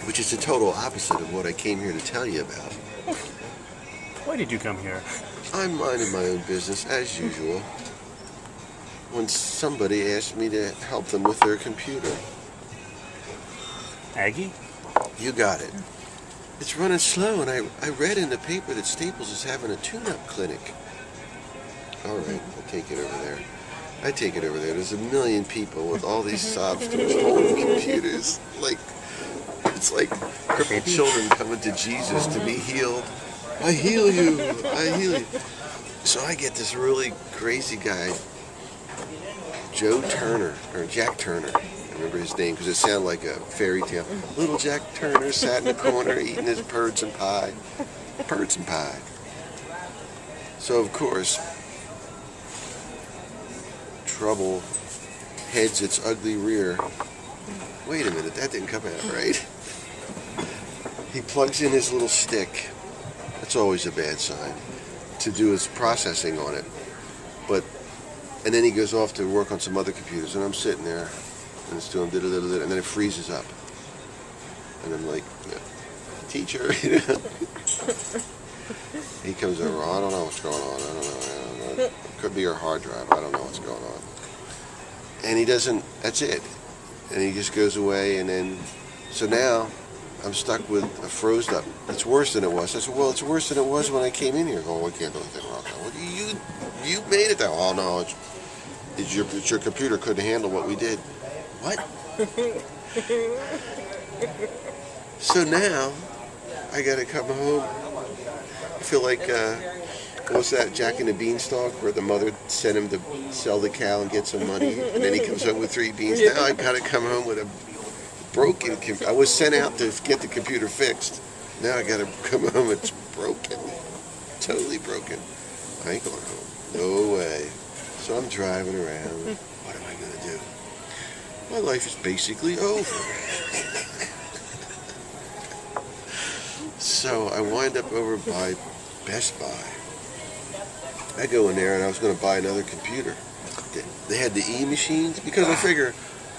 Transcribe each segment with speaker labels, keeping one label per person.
Speaker 1: which is the total opposite of what I came here to tell you about.
Speaker 2: Why did you come here?
Speaker 1: I'm minding my own business, as usual, when somebody asked me to help them with their computer.
Speaker 2: Aggie?
Speaker 1: You got it. It's running slow, and I read in the paper that Staples is having a tune-up clinic. All right, I'll take it over there. I take it over there. There's a million people with all these sob stories holding computers. It's like crippled children coming to Jesus to be healed. I heal you. I heal you. So I get this really crazy guy, Joe Turner, or Jack Turner. I remember his name because it sounded like a fairy tale. Little Jack Turner sat in the corner eating his birds and pie. Birds and pie. So, of course, trouble heads its ugly rear. Wait a minute, that didn't come out right. He plugs in his little stick. That's always a bad sign, to do his processing on it. And then he goes off to work on some other computers, and I'm sitting there, and it's doing da-da-da-da, and then it freezes up. And I'm like, teacher, He comes over, I don't know what's going on, I don't know. It could be your hard drive, I don't know what's going on. And he doesn't, that's it. And he just goes away, and then, so now, I'm stuck with a froze up. It's worse than it was. I said, well, it's worse than it was when I came in here. Oh, we can't do anything wrong. Well, you made it that. Oh, no, it's your computer couldn't handle what we did. What? So now, I got to come home. I feel like, what was that, Jack and the Beanstalk, where the mother sent him to sell the cow and get some money, and then he comes home with 3 beans. Now I got to come home with a broken computer. I was sent out to get the computer fixed. Now I got to come home. It's broken, totally broken. I ain't going home. No way. So I'm driving around. What am I gonna do? My life is basically over. So I wind up over by Best Buy. I go in there and I was going to buy another computer. They had the E-machines because I figure,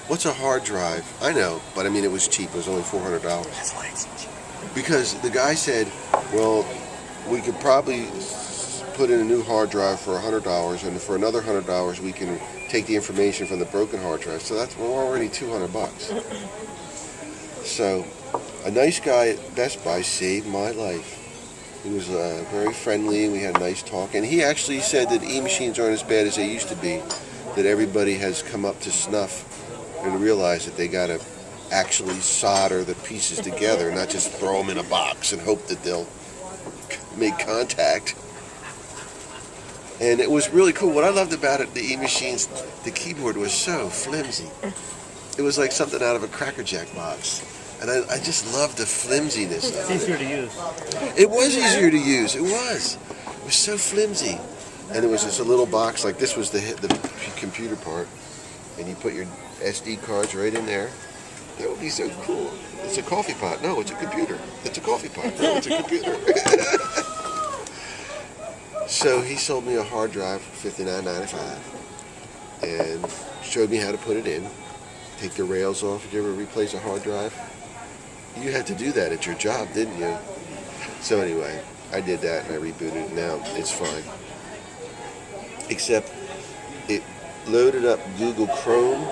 Speaker 1: what's a hard drive? I know, but I mean, it was cheap. It was only $400.
Speaker 2: That's why it's cheap.
Speaker 1: Because the guy said, well, we could probably put in a new hard drive for $100, and for another $100, we can take the information from the broken hard drive. So that's already $200. So a nice guy at Best Buy saved my life. He was very friendly, and we had a nice talk. And he actually said that E-machines aren't as bad as they used to be, that everybody has come up to snuff and realize that they got to actually solder the pieces together, not just throw them in a box and hope that they'll make contact. And it was really cool. What I loved about it, the E-machines, the keyboard was so flimsy. It was like something out of a Cracker Jack box. And I just loved the flimsiness of it.
Speaker 2: It's easier to use.
Speaker 1: It was easier to use. It was. It was so flimsy. And it was just a little box, like this was the computer part. And you put your SD cards right in there. That would be so cool. It's a coffee pot. No, it's a computer. It's a coffee pot. No, it's a computer. So he sold me a hard drive for $59.95 and showed me how to put it in. Take the rails off. Did you ever replace a hard drive? You had to do that at your job, didn't you? So anyway, I did that and I rebooted it. Now it's fine. Except it loaded up Google Chrome,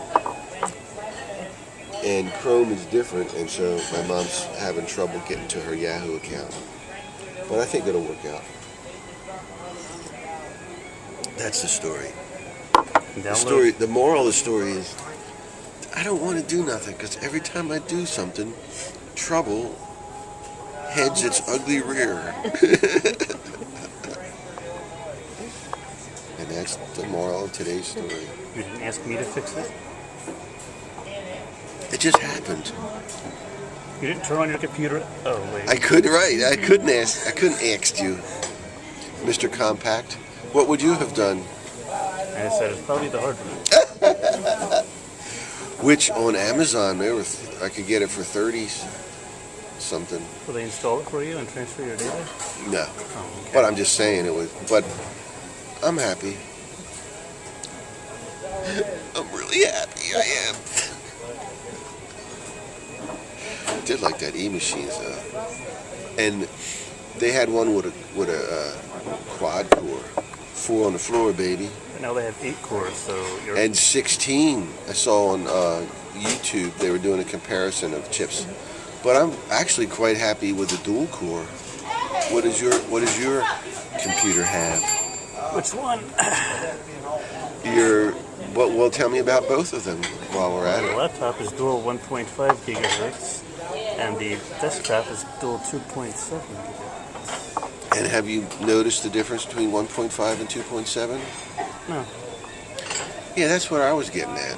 Speaker 1: and Chrome is different, and so my mom's having trouble getting to her Yahoo account. But I think it'll work out. That's the story. The moral of the story is, I don't want to do nothing, because every time I do something, trouble heads its ugly rear. And that's the moral of today's story.
Speaker 2: You didn't ask me to fix it?
Speaker 1: It just happened.
Speaker 2: You didn't turn on your computer? Oh, wait.
Speaker 1: I couldn't ask you, Mr. Compact. What would you have done?
Speaker 2: And I said, it's probably the hard drive.
Speaker 1: Which on Amazon, I could get it for 30 something.
Speaker 2: Will they install it for you and transfer your data?
Speaker 1: No.
Speaker 2: Oh, okay.
Speaker 1: But I'm just saying it was, but I'm happy. I'm really happy, I am. did like that E-Machines and they had one with a quad core, 4 on the floor, baby,
Speaker 2: Now they have 8 cores, so you're
Speaker 1: and 16. I saw on YouTube they were doing a comparison of chips, but I'm actually quite happy with the dual core. What does your computer have?
Speaker 2: which one?
Speaker 1: Well, tell me about both of them while we're at
Speaker 2: The
Speaker 1: it.
Speaker 2: laptop is dual 1.5 gigahertz, and the desktop is dual 2.7 gigahertz.
Speaker 1: And have you noticed the difference between 1.5 and 2.7?
Speaker 2: No.
Speaker 1: Yeah, that's what I was getting at.